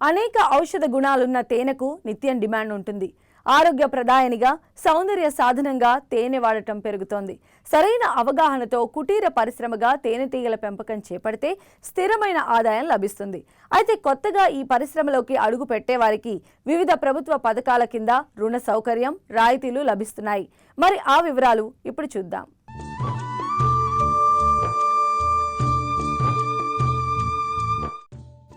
అనేక ఔషధ గుణాలున్న తేనెకు నిత్యం డిమాండ్ ఉంటుంది. ఆరోగ్య ప్రదాయనిగా, సౌందర్య సాధనంగా తేనె వాడటం పెరుగుతోంది. సరైన అవగాహనతో కుటీర పరిశ్రమగా తేనెటీగల పెంపకం చేపడితే స్థిరమైన ఆదాయం లభిస్తుంది. అయితే కొత్తగా ఈ పరిశ్రమలోకి అడుగు పెట్టేవారికి వివిధ ప్రభుత్వ పథకాల కింద రుణ సౌకర్యం, రాయితీలు లభిస్తున్నాయి. మరి ఆ వివరాలు ఇప్పుడు చూద్దాం.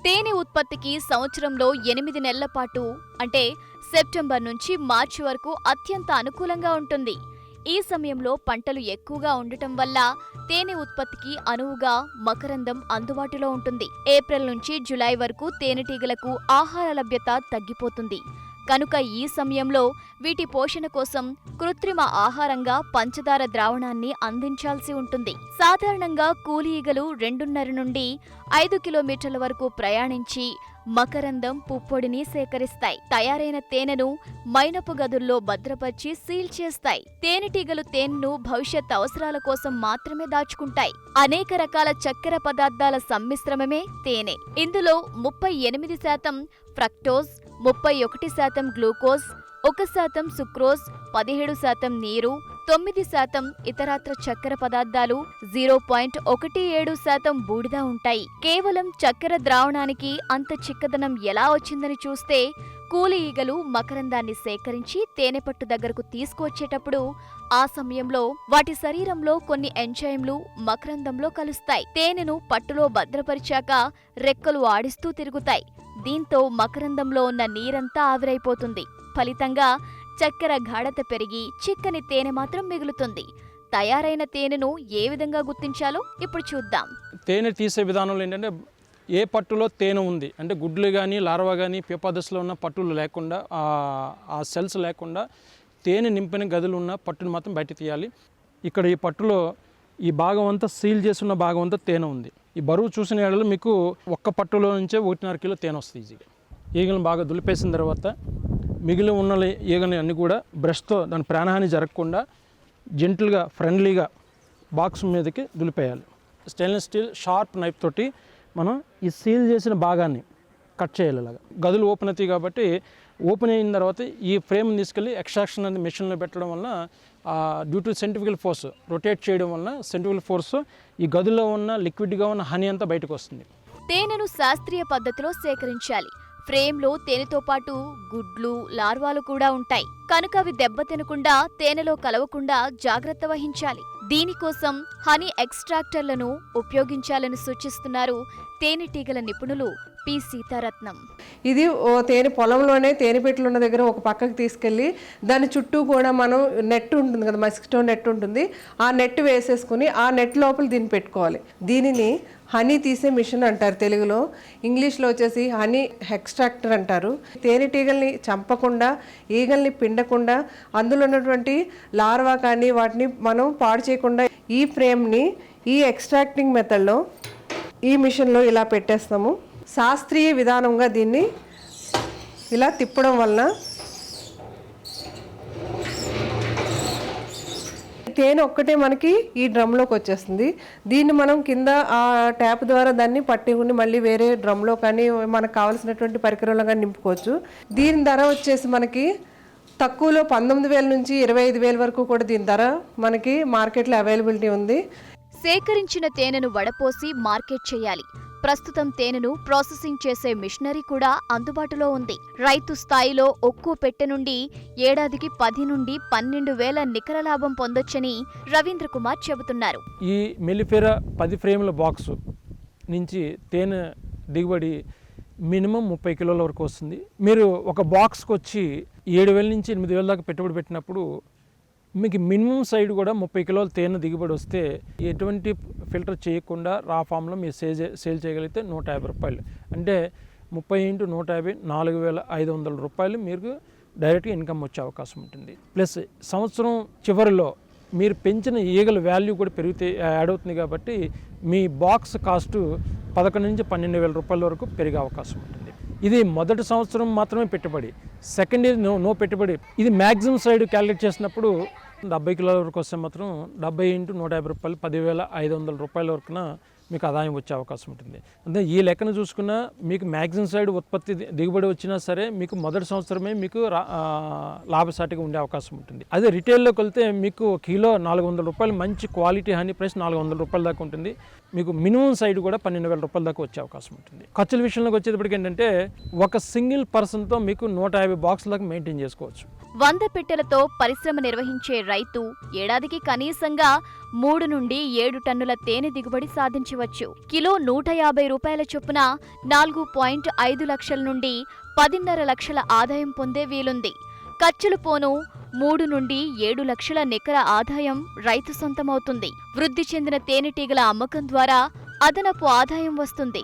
తేనె ఉత్పత్తికి సంవత్సరంలో 8 నెలల పాటు అంటే సెప్టెంబర్ నుంచి మార్చి వరకు అత్యంత అనుకూలంగా ఉంటుంది. ఈ సమయంలో పంటలు ఎక్కువగా ఉండటం వల్ల తేనె ఉత్పత్తికి అనువుగా మకరందం అందుబాటులో ఉంటుంది. ఏప్రిల్ నుంచి జులై వరకు తేనెటీగలకు ఆహార లభ్యత తగ్గిపోతుంది. కనుక ఈ సమయంలో వీటి పోషణ కోసం కృత్రిమ ఆహారంగా పంచదార ద్రావణాన్ని అందించాల్సి ఉంటుంది. సాధారణంగా కూలి ఈగలు 2.5 నుండి 5 కిలోమీటర్ల వరకు ప్రయాణించి మకరందం, పుప్పొడిని సేకరిస్తాయి. తయారైన తేనెను మైనపు గదుల్లో భద్రపరిచి సీల్ చేస్తాయి. తేనెటీగలు తేనెను భవిష్యత్ అవసరాల కోసం మాత్రమే దాచుకుంటాయి. అనేక రకాల చక్కెర పదార్థాల సమ్మిశ్రమమే తేనె. ఇందులో 38% ఫ్రక్టోజ్, 31% గ్లూకోజ్, 1% సుక్రోజ్, 17% నీరు, 9% ఇతరత్ర చక్కెర పదార్థాలు, 0.17% బూడిద ఉంటాయి. కేవలం చక్కెర ద్రావణానికి అంత చిక్కదనం ఎలా వచ్చిందని చూస్తే, కూలి ఈగలు మకరందాన్ని సేకరించి తేనెపట్టు దగ్గరకు తీసుకువచ్చేటప్పుడు ఆ సమయంలో వాటి శరీరంలో కొన్ని ఎంజైమ్లు మకరందంలో కలుస్తాయి. తేనెను పట్టులో భద్రపరిచాక రెక్కలు ఆడిస్తూ తిరుగుతాయి. దీంతో మకరందంలో ఉన్న నీరంతా ఆవిరైపోతుంది. ఫలితంగా చక్కెర గాఢత పెరిగి చిక్కని తేనె మాత్రం మిగులుతుంది. తయారైన తేనెను ఏ విధంగా గుర్తించాలో ఇప్పుడు చూద్దాం. తేనె తీసే విధానంలో ఏంటంటే, ఏ పట్టులో తేనె ఉంది అంటే గుడ్లు కానీ లార్వా కానీ ప్యూపా ఉన్న పట్టులు లేకుండా, ఆ సెల్స్ లేకుండా తేనె నింపిన గదులు ఉన్న పట్టును మాత్రం బయట తీయాలి. ఇక్కడ ఈ పట్టులో ఈ భాగం అంతా సీల్ చేసిన భాగం అంతా తేనె ఉంది. ఈ బరువు చూసిన ఏడలో మీకు ఒక్క పట్టులో నుంచే 1.5 కిలో తేనె వస్తుంది ఈజీగా. ఈగలను బాగా దులిపేసిన తర్వాత మిగిలి ఉన్న ఈగని అన్నీ కూడా బ్రష్తో దాని ప్రాణహాని జరగకుండా జెంటిల్గా, ఫ్రెండ్లీగా బాక్స్ మీదకి దులిపేయాలి. స్టెయిన్లెస్ స్టీల్ షార్ప్ నైఫ్ తోటి మనం ఈ సీల్ చేసిన భాగాన్ని కట్ చేయాలి. అలాగా గదులు ఓపెన్ అవుతాయి కాబట్టి ఓపెన్ అయిన తర్వాత ఈ ఫ్రేమ్ని తీసుకెళ్ళి ఎక్స్ట్రాక్షన్ అనేది మెషిన్లో పెట్టడం వలన due to centrifugal force rotate చేయడం వలన సెంట్రిఫ్యూగల్ ఫోర్స్ ఈ గదుల్లో ఉన్న లిక్విడ్గా ఉన్న హనీ అంతా బయటకు వస్తుంది. తేనెను శాస్త్రీయ పద్ధతిలో సేకరించాలి. ఫ్రేమ్లో తేనెతో పాటు గుడ్లు, లార్వాలు కూడా ఉంటాయి. కనుక అవి దెబ్బతినకుండా తేనెలో కలవకుండా జాగ్రత్త వహించాలి. దీనికోసం హనీ ఎక్స్ట్రాక్టర్లను ఉపయోగించాలని సూచిస్తున్నారు తేనెటీగల నిపుణులు పి. సీతారత్నం. ఇది తేనె పొలంలోనే తేనె పెట్టెలు ఉన్న దగ్గర ఒక పక్కకి తీసుకెళ్ళి దాని చుట్టూ కూడా మనం నెట్ ఉంటుంది కదా, మస్కిటో నెట్ ఉంటుంది. ఆ నెట్ వేసేసుకుని ఆ నెట్ లోపల దీన్ని పెట్టుకోవాలి. దీనిని హనీ తీసే మిషన్ అంటారు తెలుగులో. ఇంగ్లీష్లో వచ్చేసి హనీ ఎక్స్ట్రాక్టర్ అంటారు. తేనెటీగల్ని చంపకుండా, ఈగల్ని పిండకుండా, అందులో ఉన్నటువంటి లార్వా కానీ వాటిని మనం పాడు చేయకుండా ఈ ఫ్రేమ్ని ఈ ఎక్స్ట్రాక్టింగ్ మెథడ్లో ఈ మిషన్లో ఇలా పెట్టేస్తాము. శాస్త్రీయ విధానంగా దీన్ని ఇలా తిప్పడం వలన తేనె ఒక్కటే మనకి ఈ డ్రమ్లోకి వచ్చేస్తుంది. దీన్ని మనం కింద ఆ ట్యాప్ ద్వారా దాన్ని పట్టుకుని మళ్ళీ వేరే డ్రమ్లో కానీ మనకు కావాల్సినటువంటి పరికరంలో కానీ నింపుకోవచ్చు. దీని ధర వచ్చేసి మనకి తక్కువలో 19,000 నుంచి 25,000 వరకు కూడా దీని ధర మనకి మార్కెట్లో అవైలబిలిటీ ఉంది. సేకరించిన తేనెను వడపోసి మార్కెట్ చేయాలి. ప్రస్తుతం తేనెను ప్రాసెసింగ్ చేసే మిషనరీ కూడా అందుబాటులో ఉంది. రైతు స్థాయిలో ఒక్కో పెట్టె నుండి ఏడాదికి 10 నుండి 12,000 నికర లాభం పొందొచ్చని రవీంద్ర కుమార్ చెబుతున్నారు. ఈ మెలిఫెరా 10 ఫ్రేముల బాక్సు నుంచి తేనె దిగుబడి మినిమం 30 కిలోల వరకు వస్తుంది. మీరు ఒక బాక్స్కి వచ్చి 7,000 నుంచి 8,000 దాకా పెట్టుబడి పెట్టినప్పుడు మీకు మినిమం సైడ్ కూడా 30 కిలోల తేనె దిగుబడి వస్తే ఎటువంటి ఫిల్టర్ చేయకుండా రా ఫామ్లో మీరు సేల్ చేయగలిగితే 150 రూపాయలు అంటే 30 × 150 4,500 రూపాయలు మీకు డైరెక్ట్గా ఇన్కమ్ వచ్చే అవకాశం ఉంటుంది. ప్లస్ సంవత్సరం చివరిలో మీరు పెంచిన ఈగల వాల్యూ కూడా యాడ్ అవుతుంది కాబట్టి మీ బాక్స్ కాస్ట్ 11 నుంచి 12,000 రూపాయల వరకు పెరిగే అవకాశం ఉంటుంది. ఇది మొదటి సంవత్సరం మాత్రమే పెట్టుబడి. సెకండ్ ఇయర్ నో పెట్టుబడి. ఇది మ్యాక్సిమం సైడ్ క్యాలిక్యులేట్ చేసినప్పుడు 70 కిలోల వరకు వస్తే మాత్రం 70 × 150 రూపాయలు 10,500 రూపాయల వరకున మీకు ఆదాయం వచ్చే అవకాశం ఉంటుంది. అంటే ఈ లెక్కన చూసుకున్నా మీకు మ్యాక్సిమం సైడ్ ఉత్పత్తి దిగుబడి వచ్చినా సరే మీకు మొదటి సంవత్సరమే మీకు లాభసాటిగా ఉండే అవకాశం ఉంటుంది. అదే రిటైల్లోకి వెళ్తే మీకు కిలో 400 రూపాయలు మంచి క్వాలిటీ హనీ ప్రైస్ 400 రూపాయల దాకా ఉంటుంది. మీకు మినిమం సైడ్ కూడా 12,000 రూపాయల దాకా వచ్చే అవకాశం ఉంటుంది. ఖర్చుల విషయంలోకి వచ్చేటప్పటికి ఏంటంటే ఒక సింగిల్ పర్సన్తో మీకు 150 బాక్సుల దాకా మెయింటైన్ చేసుకోవచ్చు. 100 పెట్టెలతో పరిశ్రమ నిర్వహించే రైతు ఏడాదికి కనీసంగా 3 నుండి 7 టన్నుల తేనె దిగుబడి సాధించవచ్చు. కిలో 150 రూపాయల చొప్పున 4.5 లక్షల నుండి 10.5 లక్షల ఆదాయం పొందే వీలుంది. ఖర్చులు పోను 3 నుండి 7 లక్షల నికర ఆదాయం రైతు సొంతమవుతుంది. వృద్ధి చెందిన తేనెటీగల అమ్మకం ద్వారా అదనపు ఆదాయం వస్తుంది.